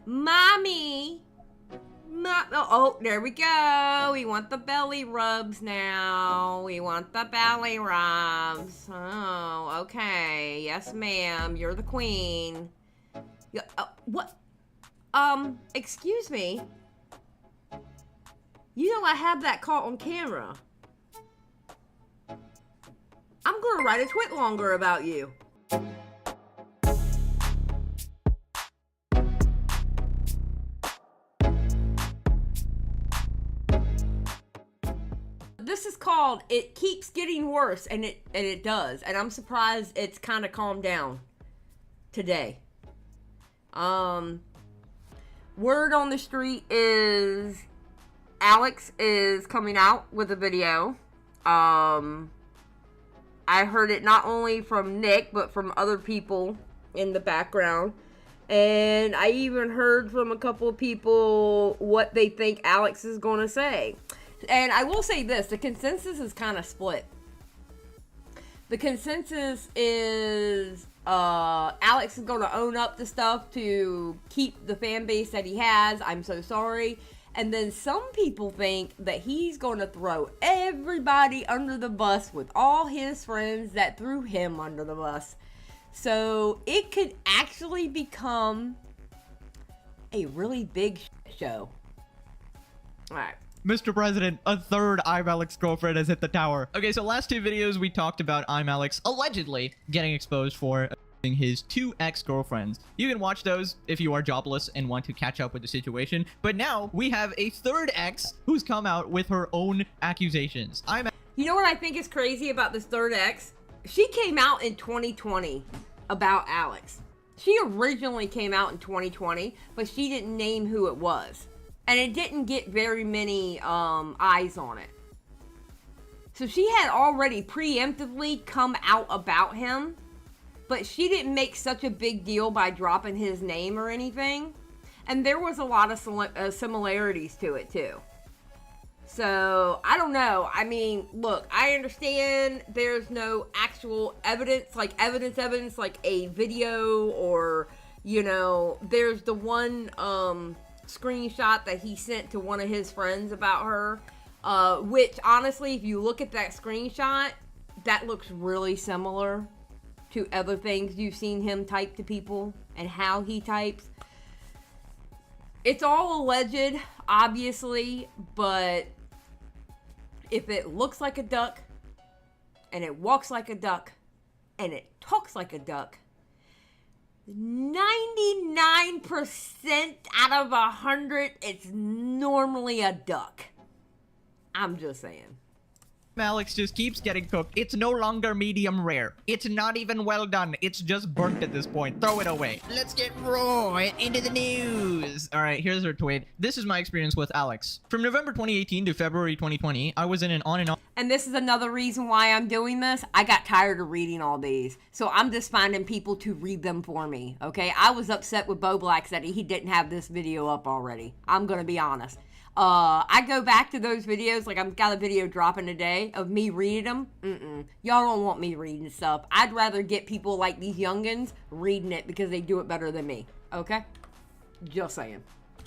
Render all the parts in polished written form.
Mommy. Oh, there we go. We want the belly rubs now. We want the belly rubs. Oh, okay. Yes, ma'am. You're the queen. What? Excuse me. You know I have that caught on camera. I'm gonna write a twit longer about you. This is called It Keeps Getting Worse, and it does. And I'm surprised it's kind of calmed down today. Word on the street is Alex is coming out with a video. I heard it not only from Nick, but from other people in the background. And I even heard from a couple of people what they think Alex is going to say. And I will say this, the consensus is kind of split. The consensus is Alex is going to own up to stuff to keep the fan base that he has. I'm so sorry. And then some people think that he's going to throw everybody under the bus with all his friends that threw him under the bus. So it could actually become a really big show. All right. Mr. President, a third ImAllexx girlfriend has hit the tower. Okay, so last two videos we talked about ImAllexx allegedly getting exposed for his two ex-girlfriends. You can watch those if you are jobless and want to catch up with the situation. But now we have a third ex who's come out with her own accusations. You know what I think is crazy about this third ex? She came out in 2020 about Alex. She originally came out in 2020, but she didn't name who it was. And it didn't get very many eyes on it. So she had already preemptively come out about him, but she didn't make such a big deal by dropping his name or anything. And there was a lot of similarities to it too. So, I don't know. I mean, look, I understand there's no actual evidence, like evidence, like a video or, you know, there's the one screenshot that he sent to one of his friends about her, which honestly, if you look at that screenshot, that looks really similar to other things you've seen him type to people and how he types. It's all alleged, obviously, but if it looks like a duck and it walks like a duck and it talks like a duck, 99% out of 100, it's normally a duck. I'm just saying. ImAllexx just keeps getting cooked. It's no longer medium rare. It's not even well done. It's just burnt at this point. Throw it away. Let's get right into the news. All right, here's her tweet. This is my experience with Alex. From November 2018 to February 2020, I was in an on and off. And this is another reason why I'm doing this. I got tired of reading all these. So I'm just finding people to read them for me, okay? I was upset with Bo Black that he didn't have this video up already. I'm going to be honest. I go back to those videos, like I've got a video dropping today of me reading them. Y'all don't want me reading stuff. I'd rather get people like these youngins reading it because they do it better than me, okay? Just saying.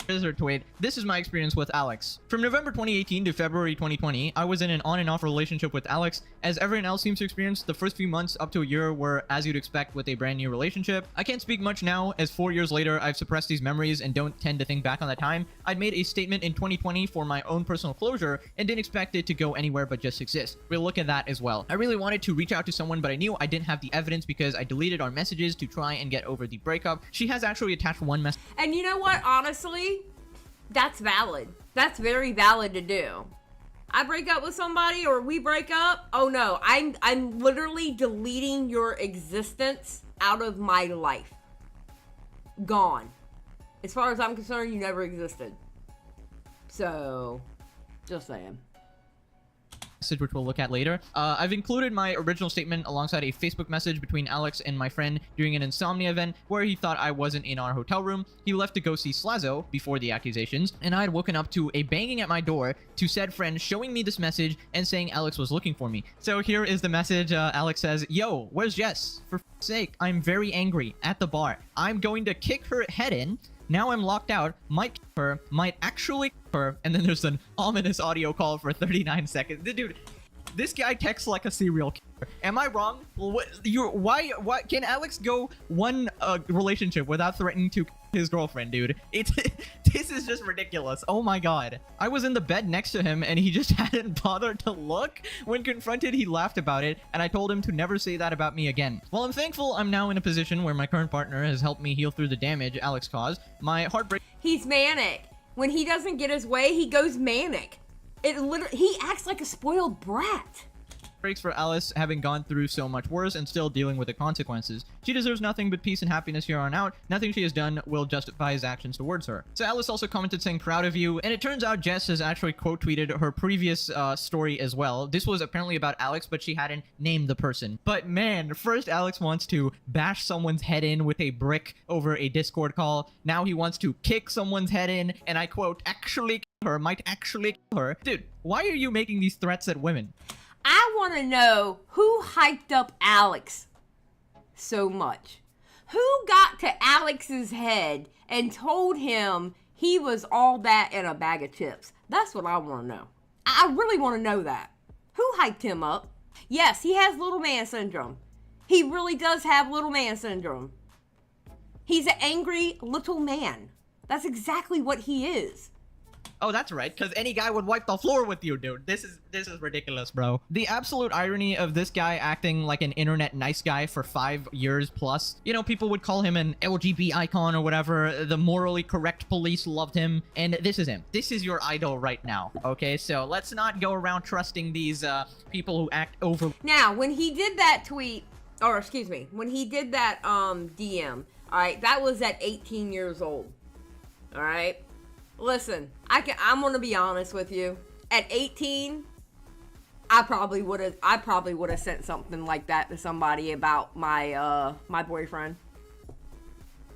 Here's her tweet. This is my experience with Alex. From November 2018 to February 2020, I was in an on and off relationship with Alex. As everyone else seems to experience, the first few months up to a year were as you'd expect with a brand new relationship. I can't speak much now, as 4 years later, I've suppressed these memories and don't tend to think back on that time. I'd made a statement in 2020 for my own personal closure and didn't expect it to go anywhere but just exist. We'll look at that as well. I really wanted to reach out to someone, but I knew I didn't have the evidence because I deleted our messages to try and get over the breakup. She has actually attached one message. And you know what, honestly? That's valid. That's very valid to do. I break up with somebody or we break up. Oh no, I'm literally deleting your existence out of my life. Gone. As far as I'm concerned, you never existed. So, just saying. Which we'll look at later. I've included my original statement alongside a Facebook message between Alex and my friend during an insomnia event where he thought I wasn't in our hotel room. He left to go see Slazo before the accusations, and I had woken up to a banging at my door to said friend showing me this message and saying Alex was looking for me. So here is the message. Alex says, "Yo, where's Jess? For f***'s sake, I'm very angry at the bar. I'm going to kick her head in. Now I'm locked out, might kill her, might actually kill her, and then there's an ominous audio call for 39 seconds. Dude, this guy texts like a serial killer. Am I wrong? Why can Alex go one relationship without threatening to kill his girlfriend, dude? This is just ridiculous. Oh my god. I was in the bed next to him and he just hadn't bothered to look. When confronted, he laughed about it, and I told him to never say that about me again. While I'm thankful I'm now in a position where my current partner has helped me heal through the damage Alex caused, my heartbreak— He's manic. When he doesn't get his way, he goes manic. He acts like a spoiled brat. breaks for Alice having gone through so much worse and still dealing with the consequences. She deserves nothing but peace and happiness here on out. Nothing she has done will justify his actions towards her. So Alice also commented saying proud of you, and it turns out Jess has actually quote tweeted her previous story as well. This was apparently about Alex, but she hadn't named the person. But man, first Alex wants to bash someone's head in with a brick over a Discord call. Now he wants to kick someone's head in, and I quote, actually kill her, might actually kill her. Dude, why are you making these threats at women? I want to know who hyped up Alex so much. Who got to Alex's head and told him he was all that in a bag of chips? That's what I want to know. I really want to know that. Who hyped him up? Yes, he has little man syndrome. He really does have little man syndrome. He's an angry little man. That's exactly what he is. Oh, that's right, because any guy would wipe the floor with you, dude. This is ridiculous, bro. The absolute irony of this guy acting like an internet nice guy for 5 years plus. You know, people would call him an LGBT icon or whatever. The morally correct police loved him, and this is him. This is your idol right now, okay? So let's not go around trusting these people who act over. Now, when he did that tweet, or excuse me, when he did that DM, all right, that was at 18 years old, all right? Listen, I'm gonna be honest with you. At 18, I probably would have sent something like that to somebody about my my boyfriend.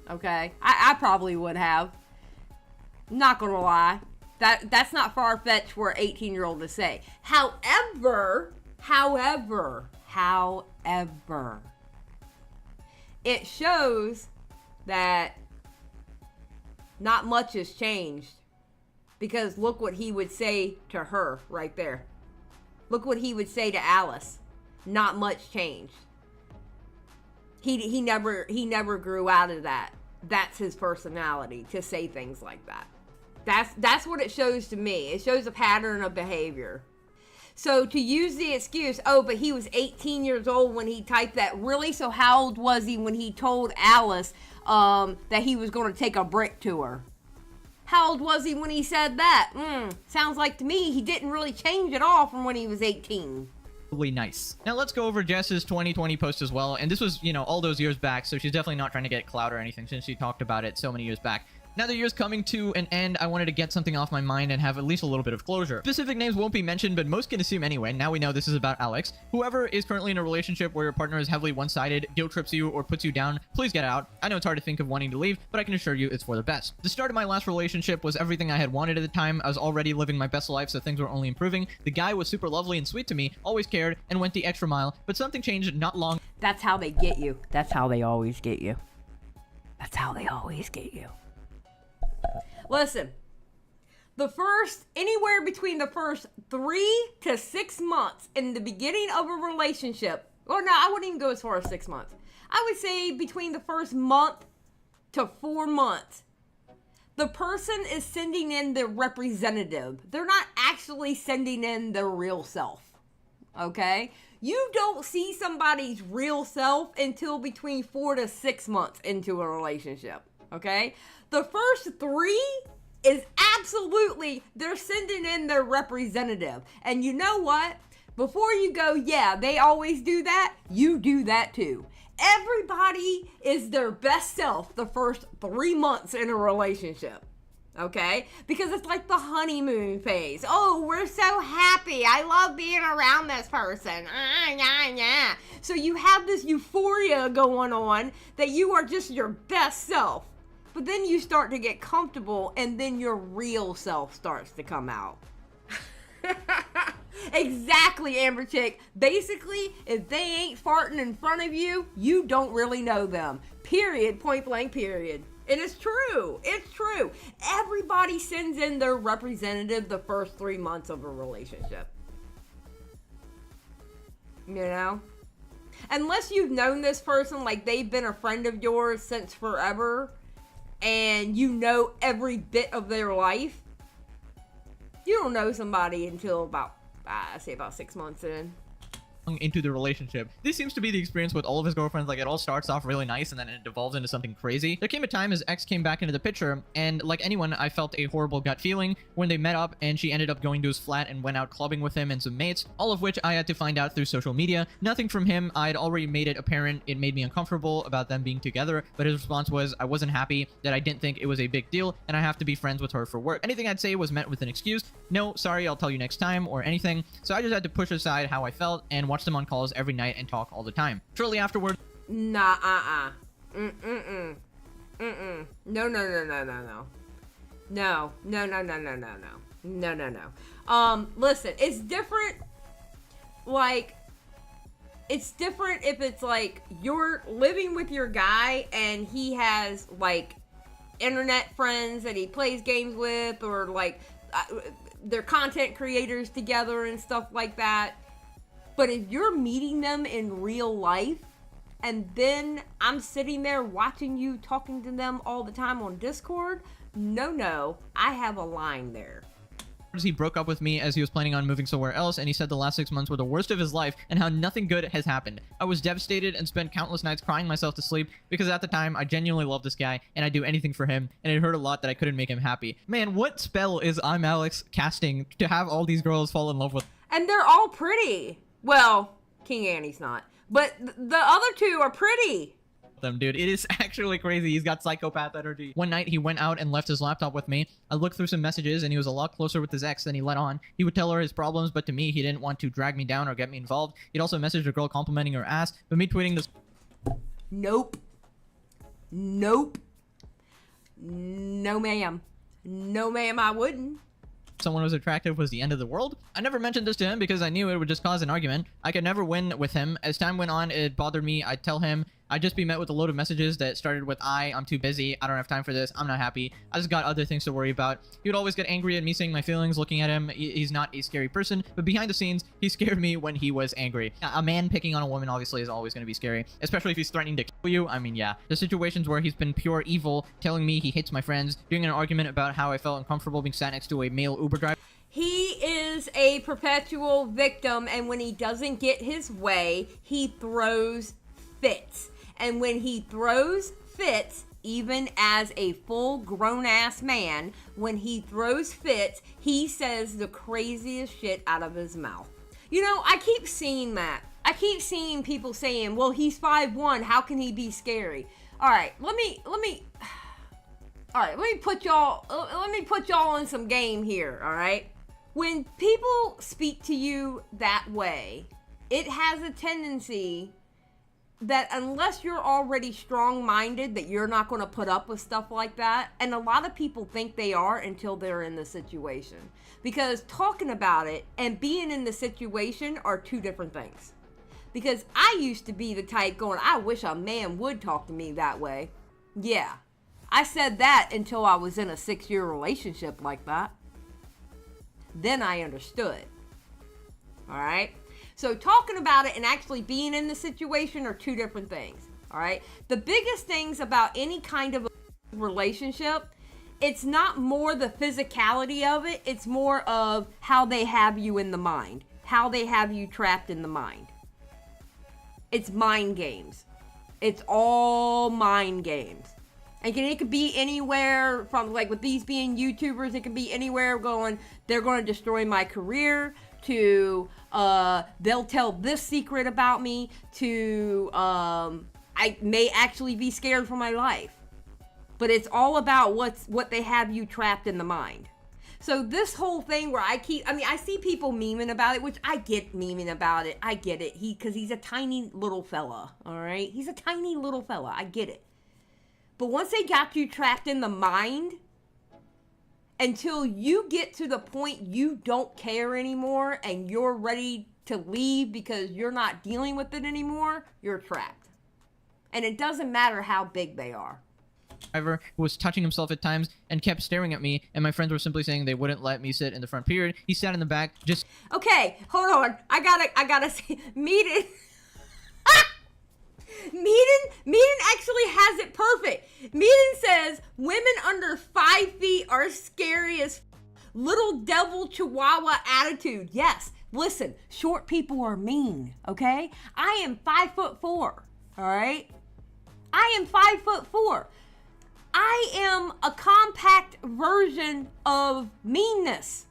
Okay, I probably would have. Not gonna lie, that's not far-fetched for an 18-year-old to say. However, it shows that not much has changed, because look what he would say to her right there. Look what he would say to Alice. Not much changed. He never grew out of that. That's his personality, to say things like that. That's what it shows to me. It shows a pattern of behavior. So to use the excuse, oh, but he was 18 years old when he typed that. Really? So how old was he when he told Alice that he was going to take a brick to her? How old was he when he said that? Sounds like to me he didn't really change at all from when he was 18. Really nice. Now let's go over Jess's 2020 post as well. And this was, you know, all those years back, so she's definitely not trying to get clout or anything since she talked about it so many years back. Now the year's coming to an end, I wanted to get something off my mind and have at least a little bit of closure. Specific names won't be mentioned, but most can assume anyway. Now we know this is about Alex. Whoever is currently in a relationship where your partner is heavily one-sided, guilt trips you, or puts you down, please get out. I know it's hard to think of wanting to leave, but I can assure you it's for the best. The start of my last relationship was everything I had wanted at the time. I was already living my best life, so things were only improving. The guy was super lovely and sweet to me, always cared, and went the extra mile, but something changed not long. That's how they get you. That's how they always get you. That's how they always get you. Listen, anywhere between the first 3 to 6 months in the beginning of a relationship, or no, I wouldn't even go as far as 6 months. I would say between the first month to 4 months, the person is sending in their representative. They're not actually sending in their real self, okay? You don't see somebody's real self until between 4 to 6 months into a relationship, okay? The first 3 is absolutely, they're sending in their representative. And you know what? Before you go, yeah, they always do that, you do that too. Everybody is their best self the first 3 months in a relationship. Okay? Because it's like the honeymoon phase. Oh, we're so happy. I love being around this person. Yeah. So you have this euphoria going on that you are just your best self. But then you start to get comfortable, and then your real self starts to come out. Exactly, Amber Chick. Basically, if they ain't farting in front of you, you don't really know them. Period. Point blank, period. It is true. It's true. Everybody sends in their representative the first 3 months of a relationship. You know? Unless you've known this person, like they've been a friend of yours since forever, and you know every bit of their life, you don't know somebody until about, I say about 6 months in. Into the relationship. This seems to be the experience with all of his girlfriends. Like, it all starts off really nice and then it devolves into something crazy. There came a time his ex came back into the picture, and like anyone, I felt a horrible gut feeling when they met up, and she ended up going to his flat and went out clubbing with him and some mates, all of which I had to find out through social media. Nothing from him. I'd already made it apparent it made me uncomfortable about them being together, but his response was I wasn't happy, that I didn't think it was a big deal, and I have to be friends with her for work. Anything I'd say was met with an excuse. No, sorry, I'll tell you next time, or anything. So I just had to push aside how I felt and watch them on calls every night and talk all the time. Shortly afterward, No. Listen, it's different. Like, it's different if it's like you're living with your guy and he has like internet friends that he plays games with, or like they're content creators together and stuff like that. But if you're meeting them in real life, and then I'm sitting there watching you talking to them all the time on Discord, no, I have a line there. He broke up with me as he was planning on moving somewhere else, and he said the last 6 months were the worst of his life and how nothing good has happened. I was devastated and spent countless nights crying myself to sleep because at the time I genuinely loved this guy and I'd do anything for him, and it hurt a lot that I couldn't make him happy. Man, what spell is ImAllexx casting to have all these girls fall in love with? And they're all pretty. Well, King Annie's not, but the other two are pretty. Them, dude. It is actually crazy. He's got psychopath energy. One night he went out and left his laptop with me. I looked through some messages and he was a lot closer with his ex than he let on. He would tell her his problems, but to me he didn't want to drag me down or get me involved. He'd also messaged a girl complimenting her ass, but me tweeting this. Nope. No ma'am, I wouldn't. Someone was attractive was the end of the world. I never mentioned this to him because I knew it would just cause an argument. I could never win with him. As time went on, it bothered me. I'd tell him I'd just be met with a load of messages that started with I'm too busy, I don't have time for this, I'm not happy, I just got other things to worry about. He would always get angry at me saying my feelings looking at him. He's not a scary person, but behind the scenes, he scared me when he was angry. A man picking on a woman obviously is always going to be scary, especially if he's threatening to kill you. I mean, yeah. The situations where he's been pure evil, telling me he hates my friends, doing an argument about how I felt uncomfortable being sat next to a male Uber driver. He is a perpetual victim, and when he doesn't get his way, he throws fits. And when he throws fits, even as a full grown-ass man, when he throws fits, he says the craziest shit out of his mouth. You know, I keep seeing that. I keep seeing people saying, well, he's 5'1", how can he be scary? All right, let me put y'all in some game here, all right? When people speak to you that way, it has a tendency that unless you're already strong-minded, that you're not going to put up with stuff like that. And a lot of people think they are until they're in the situation. Because talking about it and being in the situation are two different things. Because I used to be the type going, I wish a man would talk to me that way. Yeah. I said that until I was in a 6-year relationship like that. Then I understood. All right? So talking about it and actually being in the situation are two different things. All right? The biggest things about any kind of a relationship, it's not more the physicality of it. It's more of how they have you in the mind. How they have you trapped in the mind. It's mind games. It's all mind games. And it could be anywhere from, like with these being YouTubers, it can be anywhere going, they're going to destroy my career, to they'll tell this secret about me, to I may actually be scared for my life. But it's all about what they have you trapped in the mind. So this whole thing where I see people memeing about it, which I get memeing about it. I get it. Because he's a tiny little fella, all right? He's a tiny little fella. I get it. But once they got you trapped in the mind, until you get to the point you don't care anymore and you're ready to leave because you're not dealing with it anymore, you're trapped. And it doesn't matter how big they are. driver who was touching himself at times and kept staring at me, and my friends were simply saying they wouldn't let me sit in the front period. He sat in the back just... Okay, hold on. I gotta say, Meaden... Meaden actually has it perfect. Meaden says, women under 5 feet are scary as little devil chihuahua attitude. Yes, listen, short people are mean, okay? I am 5'4", all right? I am 5'4". I am a compact version of meanness,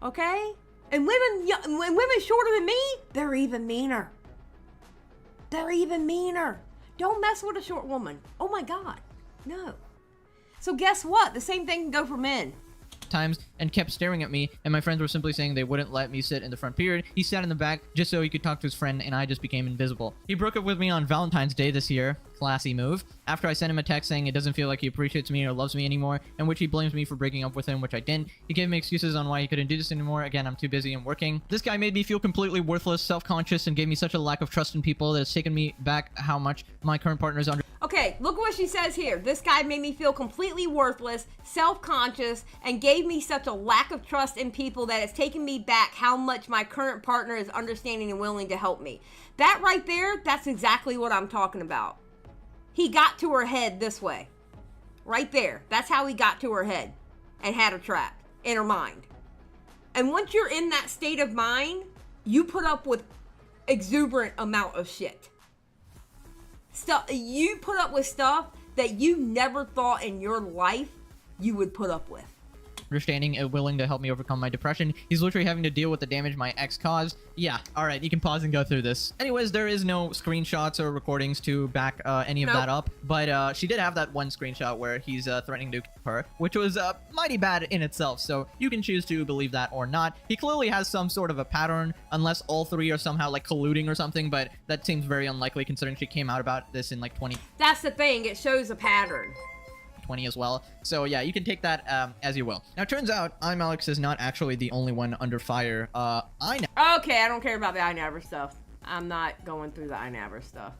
okay? And women shorter than me, they're even meaner. They're even meaner. Don't mess with a short woman. Oh my God, no. So guess what? The same thing can go for men. Times and kept staring at me, and my friends were simply saying they wouldn't let me sit in the front period. He sat in the back just so he could talk to his friend, and I just became invisible. He broke up with me on Valentine's Day this year. Classy move. After I sent him a text saying it doesn't feel like he appreciates me or loves me anymore, in which he blames me for breaking up with him, which I didn't. He gave me excuses on why he couldn't do this anymore. Again, I'm too busy and working. This guy made me feel completely worthless, self-conscious, and gave me such a lack of trust in people that it's taken me back how much my current partner is under... Okay, look what she says here. This guy made me feel completely worthless, self-conscious, and gave me such a lack of trust in people that it's taken me back how much my current partner is understanding and willing to help me. That right there, that's exactly what I'm talking about. He got to her head this way. Right there. That's how he got to her head and had her trapped in her mind. And once you're in that state of mind, you put up with exuberant amount of shit. You put up with stuff that you never thought in your life you would put up with. Understanding and willing to help me overcome my depression. He's literally having to deal with the damage my ex caused. Yeah, alright, you can pause and go through this. Anyways, there is no screenshots or recordings to back any of that up, but she did have that one screenshot where he's threatening to kill her, which was mighty bad in itself, so you can choose to believe that or not. He clearly has some sort of a pattern, unless all three are somehow like colluding or something, but that seems very unlikely considering she came out about this in like 20... That's the thing, it shows a pattern. As well. So yeah, you can take that as you will. Now, it turns out ImAllexx is not actually the only one under fire. Okay, I don't care about the iNaver stuff. I'm not going through the iNaver stuff.